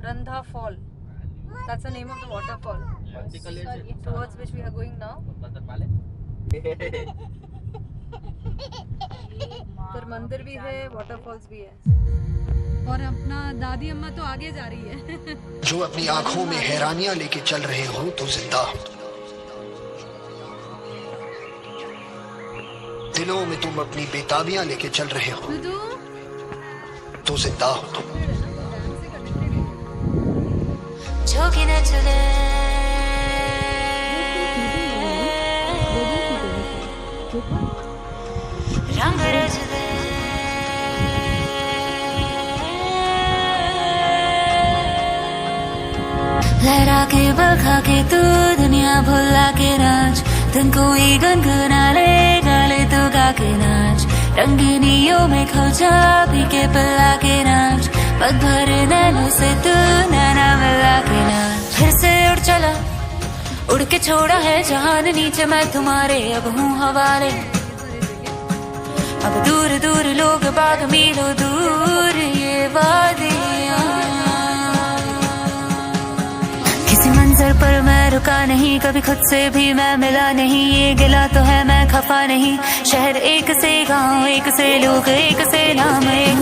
Randha Fall. That's the name of the waterfall. Towards which we are going now. पर मंदिर भी है, waterfalls भी है. और अपना दादी अम्मा तो आगे जा रही है. जो अपनी आंखों में हैरानियां लेके चल रहे हो तो जिंदा हो. दिलों में तुम अपनी बेताबियां लेके चल रहे हो तो जिंदा हो तुम. रंग रच दे लहरा के बखा के तू दुनिया भुला के नाच. दिन कोई गनगना ले गाले तो गा के नाच. रंगीनियों में खो जा पी के पिला के नाच. पग भर नैनों से तू नैना मिला के नाच. फिर से उड़ चला उड़ के छोड़ा है जहान नीचे मैं तुम्हारे अब हूँ हवाले. अब दूर दूर लोग बाग मीलों दूर ये वादियाँ. किसी मंजर पर मैं रुका नहीं कभी खुद से भी मैं मिला नहीं. ये गिला तो है मैं खफा नहीं. शहर एक से गांव एक से लोग एक से नाम एक.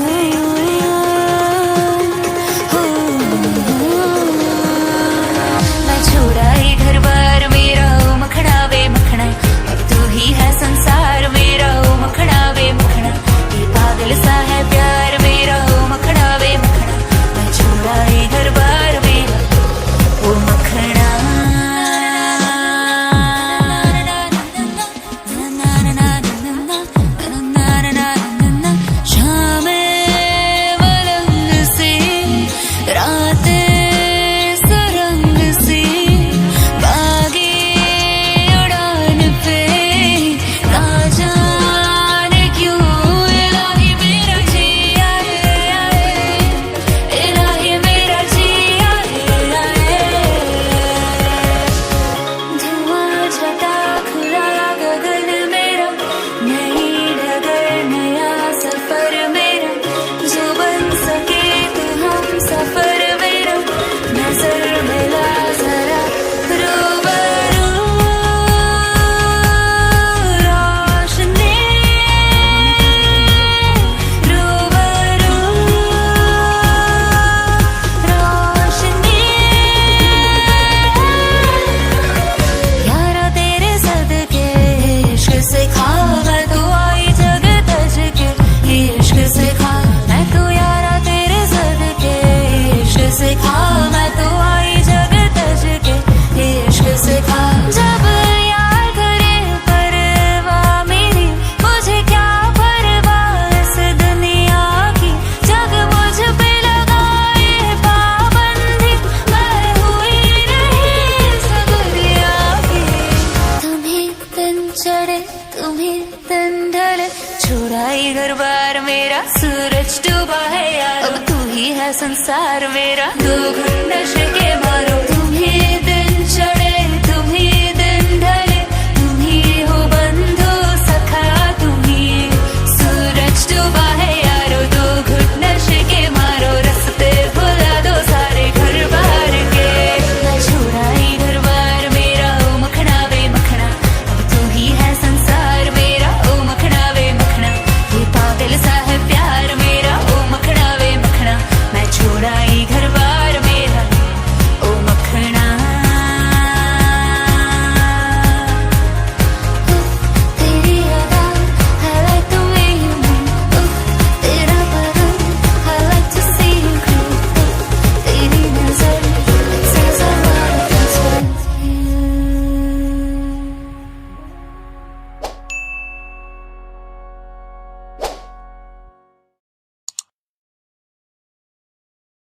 मैं छोड़ा ही घर बार मेरा ओ मखना वे मखना. अब तू ही है संसार मेरा ओ मखना वे मखना. ये पागल सा है प्यार मेरा ओ मखना वे मखना. मैं छोड़ा ही घर बार मेरा ओ मखना. शामें मलंग सी रातें सुरंग सी बागी उड़ान पे ना जाने क्यों इलाही मेरा जी आए आए. इलाही मेरा जी आए आए. धुआं छटा खुला गगन मेरा नई डगर नया सफर मेरा. जो बन सके तो हम सफर मेरा. नजर मिला जरा रूबरू रोशनी रूबरू रोशनी. यारा तेरे सदके इश्क से खा मैं तो आई जग तज के. इश्क से खा मैं तो यारा तेरे सदके इश्क से खा मैं तो आई जग तज के. इश्क से खा जब यार करे परवाह मेरी मुझे क्या परवाह इस दुनिया की. जग मुझ पे लगाए पाबंदी मैं हुई नहीं सब दिया की. तुम्ही दिन चढ़े तुम्ही दिन ढले छोड़ा ही घर बार मेरा. सूरज डूबा है यार अब तू ही है संसार मेरा. दो घुट नशे के मारो तुम्ही